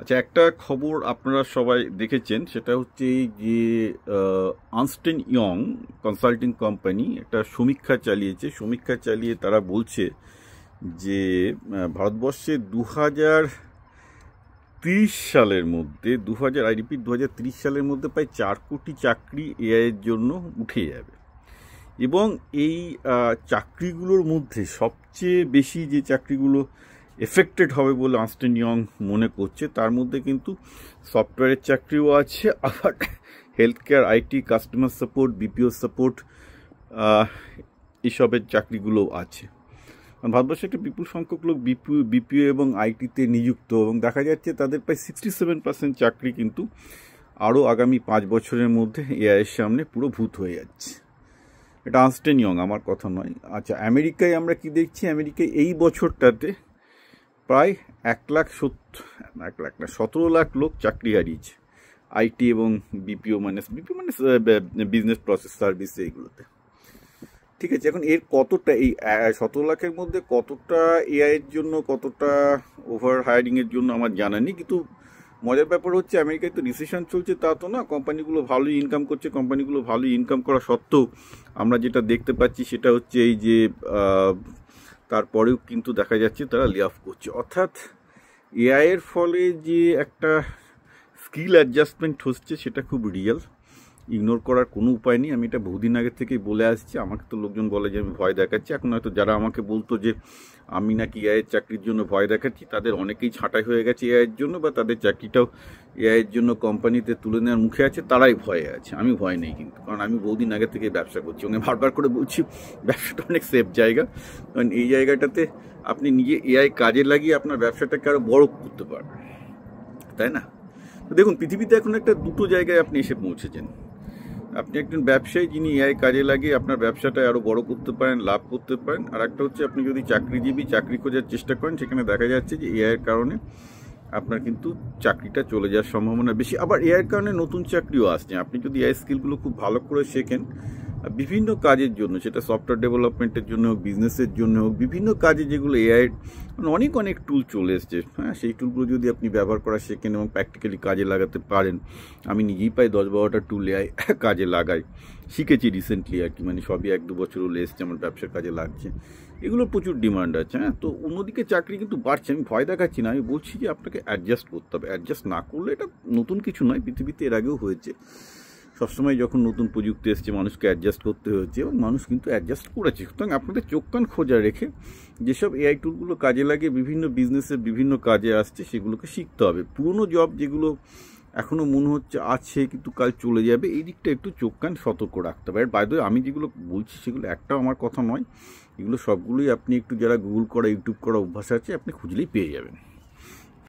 আচ্ছা, একটা খবর আপনারা সবাই দেখেছেন, সেটা হচ্ছে এই যে Ernst and young consulting company একটা সমীক্ষা চালিয়েছে। সমীক্ষা চালিয়ে তারা বলছে যে ভারতবর্ষে 2030 সালের মধ্যে 2030 সালের মধ্যে প্রায় 4 কোটি চাকরি এআইয়ের জন্য উঠে যাবে। এবং এই চাকরিগুলোর মধ্যে সবচেয়ে বেশি যে চাকরিগুলো এফেক্টেড হবে বলে আর্নস্ট অ্যান্ড ইয়ং মনে করছে, তার মধ্যে কিন্তু সফটওয়্যারের চাকরিও আছে, আবার health care, IT, customer support, BPO support, এইসবের চাকরিগুলোও আছে। কারণ ভারতবর্ষে একটা বিপুল সংখ্যক লোক বিপিও এবং আইটিতে নিযুক্ত, এবং দেখা যাচ্ছে তাদের প্রায় 67% চাকরি কিন্তু আরও আগামী 5 বছরের মধ্যে এআইয়ের সামনে পুরো ভূত হয়ে যাচ্ছে। এটা আর্নস্ট অ্যান্ড ইয়ং, আমার কথা নয়। আচ্ছা, আমেরিকায় আমরা কি দেখছি? আমেরিকায় এই বছরটাতে প্রায় 17 লাখ লোক চাকরি হারিয়েছে আইটি এবং বিপিও মানে বিজনেস প্রসেস সার্ভিস এইগুলোতে। ঠিক আছে, এখন এর কতটা, এই 17 লাখের মধ্যে কতটা এআইয়ের জন্য, কতটা ওভার হায়ারিংয়ের জন্য আমার জানা নেই। কিন্তু মজার ব্যাপার হচ্ছে, আমেরিকায় তো রিসেশন চলছে, তা তো না, কোম্পানিগুলো ভালোই ইনকাম করছে। কোম্পানিগুলো ভালোই ইনকাম করা সত্ত্বেও আমরা যেটা দেখতে পাচ্ছি সেটা হচ্ছে এই যে তারপরেও কিন্তু দেখা যাচ্ছে তারা লে অফ করছে। অর্থাৎ এআইয়ের ফলে যে একটা স্কিল অ্যাডজাস্টমেন্ট হচ্ছে সেটা খুব রিয়েল, ইগনোর করার কোনো উপায় নেই। আমি এটা বহুদিন আগে থেকেই বলে আসছি। আমাকে তো লোকজন বলে যে আমি ভয় দেখাচ্ছি। এখন হয়তো যারা আমাকে বলতো যে আমি নাকি এআইয়ের চাকরির জন্য ভয় দেখাচ্ছি, তাদের অনেকেই ছাঁটাই হয়ে গেছে এআইয়ের জন্য, বা তাদের চাকরিটাও এআইয়ের জন্য কোম্পানিতে তুলে নেওয়ার মুখে আছে, তারাই ভয়ে আছে। আমি ভয় নেই কিন্তু, কারণ আমি বহুদিন আগে থেকে ব্যবসা করছি এবং বারবার করে বলছি ব্যবসাটা অনেক সেফ জায়গা। কারণ এই জায়গাটাতে আপনি নিজে এআই কাজে লাগিয়ে আপনার ব্যবসাটাকে আরও বড় করতে পারবেন, তাই না? তো দেখুন, পৃথিবীতে এখন একটা দুটো জায়গায় আপনি এসে পৌঁছেছেন। আপনি একজন ব্যবসায়ী যিনি এআই কাজে লাগিয়ে আপনার ব্যবসাটা আরও বড় করতে পারেন, লাভ করতে পারেন। আর একটা হচ্ছে আপনি যদি চাকরিজীবী, চাকরি খোঁজার চেষ্টা করেন, সেখানে দেখা যাচ্ছে যে এআইয়ের কারণে আপনার কিন্তু চাকরিটা চলে যাওয়ার সম্ভাবনা বেশি। আবার এআইয়ের কারণে নতুন চাকরিও আসছে। আপনি যদি এআই স্কিলগুলো খুব ভালো করে শেখেন, বিভিন্ন কাজের জন্য, সেটা সফটওয়্যার ডেভেলপমেন্টের জন্য হোক, বিজনেসের জন্য হোক, বিভিন্ন কাজে যেগুলো এআইয়ের অনেক টুল চলে এসছে, হ্যাঁ, সেই টুলগুলো যদি আপনি ব্যবহার করা শেখেন এবং প্র্যাকটিক্যালি কাজে লাগাতে পারেন। আমি নিজেই প্রায় 10-12টা টুল এআই কাজে লাগাই, শিখেছি রিসেন্টলি আর কি, মানে সবই 1-2 বছর হলে এসছে, আমার ব্যবসার কাজে লাগছে। এগুলোর প্রচুর ডিমান্ড আছে। হ্যাঁ, তো অন্যদিকে চাকরি কিন্তু বাড়ছে। আমি ভয় দেখাচ্ছি না, আমি বলছি যে আপনাকে অ্যাডজাস্ট করতে হবে। অ্যাডজাস্ট না করলে, এটা নতুন কিছু নয়, পৃথিবীতে এর আগেও হয়েছে। সবসময় যখন নতুন প্রযুক্তি এসছে, মানুষকে অ্যাডজাস্ট করতে হয়েছে এবং মানুষ কিন্তু অ্যাডজাস্ট করেছে। সুতরাং আপনাদের চোখ কান খোঁজা রেখে যেসব এআই টুলগুলো কাজে লাগে বিভিন্ন বিজনেসের বিভিন্ন কাজে আসছে, সেগুলোকে শিখতে হবে। পুরনো জব যেগুলো এখনও মনে হচ্ছে আছে কিন্তু কাল চলে যাবে, এই দিকটা একটু চোখ কান সতর্ক রাখতে হবে। আর বাইরে আমি যেগুলো বলছি সেগুলো একটাও আমার কথা নয়, এগুলো সবগুলোই আপনি একটু, যারা গুগল করা, ইউটিউব করা অভ্যাস আছে, আপনি খুঁজলেই পেয়ে যাবেন।